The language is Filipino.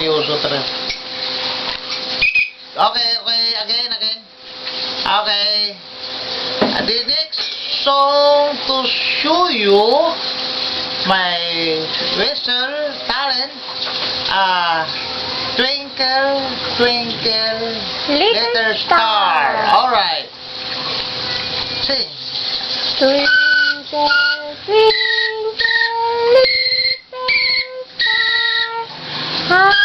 seryoso talaga. Okay, again. Okay. The next song to show you my whistle talent, Twinkle, Twinkle, Little Star. Alright. Sing. Twinkle, twinkle, little star, how